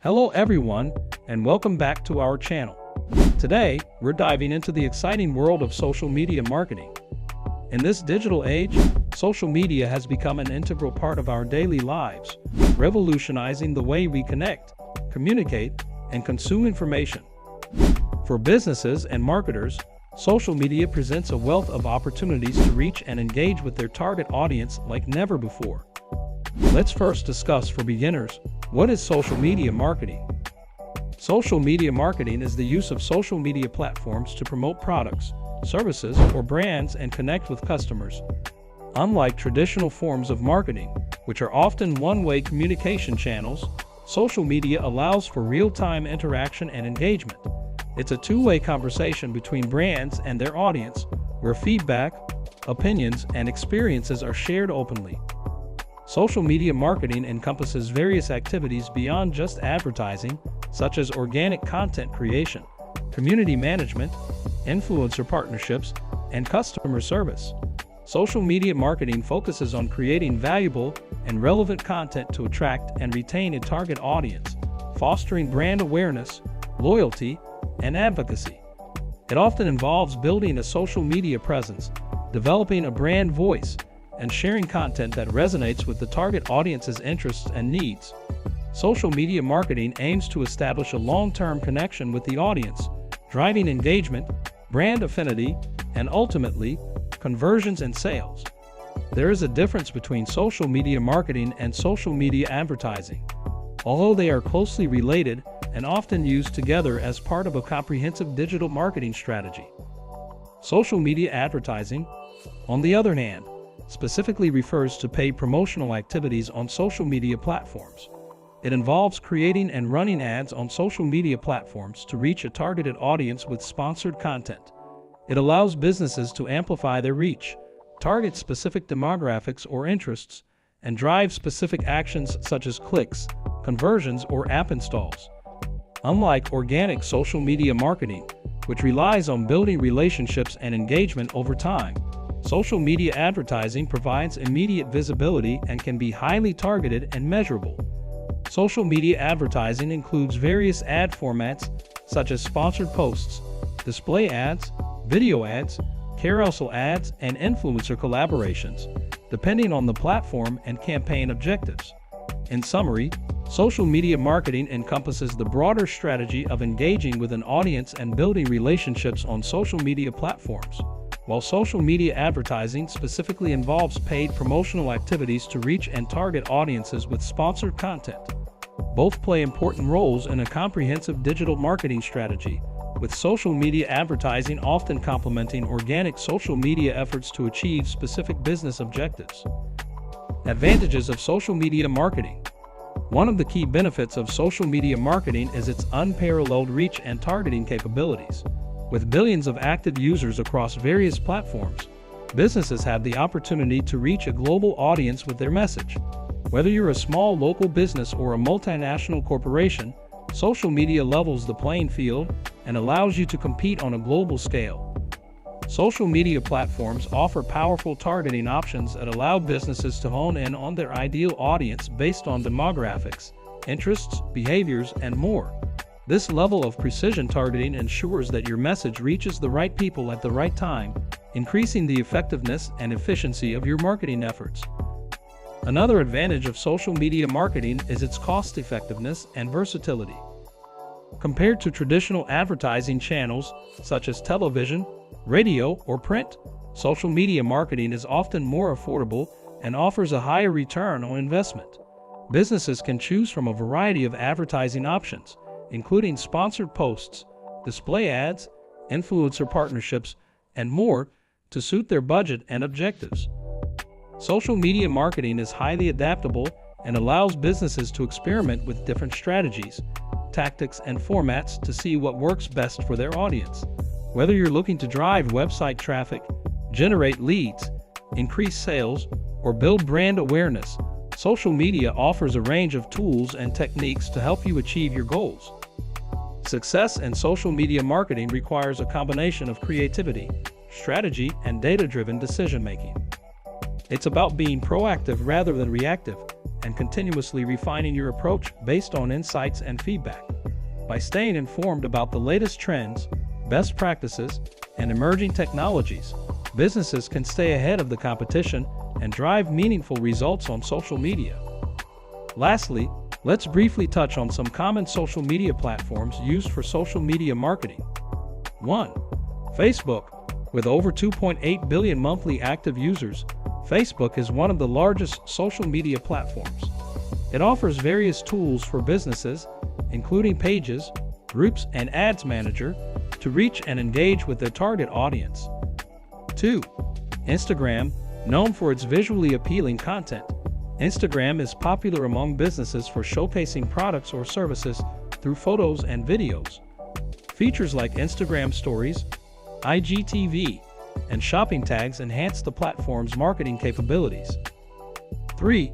Hello everyone, and welcome back to our channel. Today, we're diving into the exciting world of social media marketing. In this digital age, social media has become an integral part of our daily lives, revolutionizing the way we connect, communicate, and consume information. For businesses and marketers, social media presents a wealth of opportunities to reach and engage with their target audience like never before. Let's first discuss, for beginners, what is social media marketing? Social media marketing is the use of social media platforms to promote products, services, or brands and connect with customers. Unlike traditional forms of marketing, which are often one-way communication channels, social media allows for real-time interaction and engagement. It's a two-way conversation between brands and their audience, where feedback, opinions, and experiences are shared openly. Social media marketing encompasses various activities beyond just advertising, such as organic content creation, community management, influencer partnerships, and customer service. Social media marketing focuses on creating valuable and relevant content to attract and retain a target audience, fostering brand awareness, loyalty, and advocacy. It often involves building a social media presence, developing a brand voice, and sharing content that resonates with the target audience's interests and needs. Social media marketing aims to establish a long-term connection with the audience, driving engagement, brand affinity, and ultimately, conversions and sales. There is a difference between social media marketing and social media advertising, although they are closely related and often used together as part of a comprehensive digital marketing strategy. Social media advertising, on the other hand, specifically refers to paid promotional activities on social media platforms. It involves creating and running ads on social media platforms to reach a targeted audience with sponsored content. It allows businesses to amplify their reach, target specific demographics or interests, and drive specific actions such as clicks, conversions, or app installs. Unlike organic social media marketing, which relies on building relationships and engagement over time, social media advertising provides immediate visibility and can be highly targeted and measurable. Social media advertising includes various ad formats such as sponsored posts, display ads, video ads, carousel ads, and influencer collaborations, depending on the platform and campaign objectives. In summary, social media marketing encompasses the broader strategy of engaging with an audience and building relationships on social media platforms, while social media advertising specifically involves paid promotional activities to reach and target audiences with sponsored content. Both play important roles in a comprehensive digital marketing strategy, with social media advertising often complementing organic social media efforts to achieve specific business objectives. Advantages of social media marketing. One of the key benefits of social media marketing is its unparalleled reach and targeting capabilities. With billions of active users across various platforms, businesses have the opportunity to reach a global audience with their message. Whether you're a small local business or a multinational corporation, social media levels the playing field and allows you to compete on a global scale. Social media platforms offer powerful targeting options that allow businesses to hone in on their ideal audience based on demographics, interests, behaviors, and more. This level of precision targeting ensures that your message reaches the right people at the right time, increasing the effectiveness and efficiency of your marketing efforts. Another advantage of social media marketing is its cost-effectiveness and versatility. Compared to traditional advertising channels such as television, radio, or print, social media marketing is often more affordable and offers a higher return on investment. Businesses can choose from a variety of advertising options, including sponsored posts, display ads, influencer partnerships, and more, to suit their budget and objectives. Social media marketing is highly adaptable and allows businesses to experiment with different strategies, tactics, and formats to see what works best for their audience. Whether you're looking to drive website traffic, generate leads, increase sales, or build brand awareness, social media offers a range of tools and techniques to help you achieve your goals. Success in social media marketing requires a combination of creativity, strategy, and data-driven decision-making. It's about being proactive rather than reactive, and continuously refining your approach based on insights and feedback. By staying informed about the latest trends, best practices, and emerging technologies, businesses can stay ahead of the competition and drive meaningful results on social media. Lastly, let's briefly touch on some common social media platforms used for social media marketing. 1. Facebook. With over 2.8 billion monthly active users, Facebook is one of the largest social media platforms. It offers various tools for businesses, including pages, groups, and ads manager, to reach and engage with their target audience. 2. Instagram. Known for its visually appealing content, Instagram is popular among businesses for showcasing products or services through photos and videos. Features like Instagram Stories, IGTV, and shopping tags enhance the platform's marketing capabilities. 3.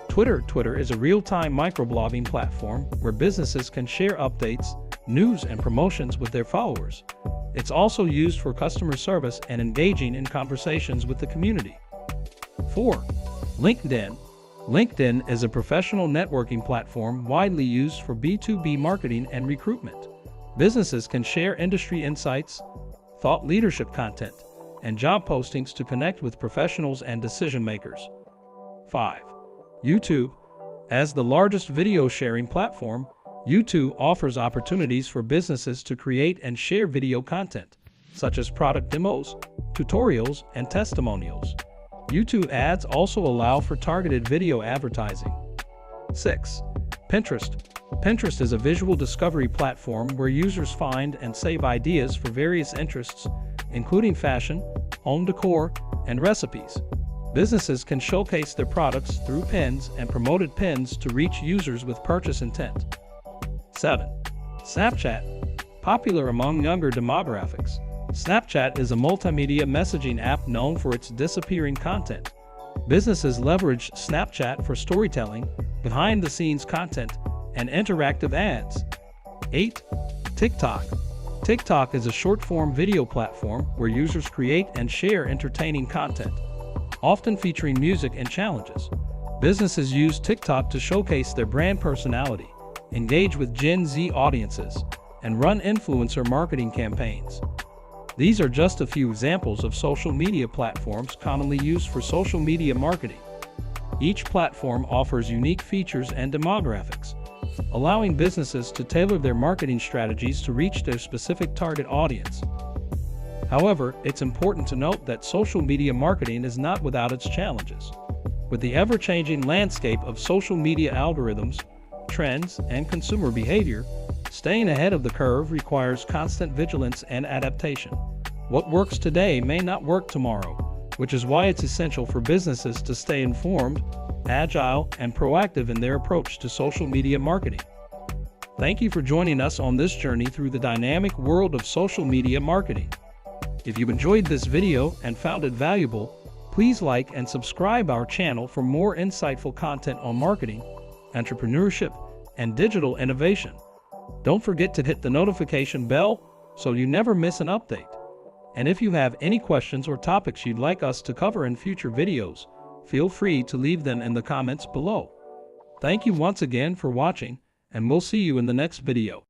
Twitter. Twitter is a real-time microblogging platform where businesses can share updates, news, and promotions with their followers. It's also used for customer service and engaging in conversations with the community. 4. LinkedIn. LinkedIn is a professional networking platform widely used for B2B marketing and recruitment. Businesses can share industry insights, thought leadership content, and job postings to connect with professionals and decision makers. 5. YouTube. As the largest video sharing platform, YouTube offers opportunities for businesses to create and share video content, such as product demos, tutorials, and testimonials. YouTube ads also allow for targeted video advertising. 6. Pinterest. Pinterest is a visual discovery platform where users find and save ideas for various interests, including fashion, home decor, and recipes. Businesses can showcase their products through pins and promoted pins to reach users with purchase intent. 7. Snapchat. Popular among younger demographics, Snapchat is a multimedia messaging app known for its disappearing content. Businesses leverage Snapchat for storytelling, behind-the-scenes content, and interactive ads. 8. TikTok. TikTok is a short-form video platform where users create and share entertaining content, often featuring music and challenges. Businesses use TikTok to showcase their brand personality, engage with Gen Z audiences, and run influencer marketing campaigns. These are just a few examples of social media platforms commonly used for social media marketing. Each platform offers unique features and demographics, allowing businesses to tailor their marketing strategies to reach their specific target audience. However, it's important to note that social media marketing is not without its challenges. With the ever-changing landscape of social media algorithms, trends, and consumer behavior, staying ahead of the curve requires constant vigilance and adaptation. What works today may not work tomorrow, which is why it's essential for businesses to stay informed, agile, and proactive in their approach to social media marketing. Thank you for joining us on this journey through the dynamic world of social media marketing. If you enjoyed this video and found it valuable, please like and subscribe our channel for more insightful content on marketing, entrepreneurship, and digital innovation. Don't forget to hit the notification bell so you never miss an update. And if you have any questions or topics you'd like us to cover in future videos, feel free to leave them in the comments below. Thank you once again for watching, and we'll see you in the next video.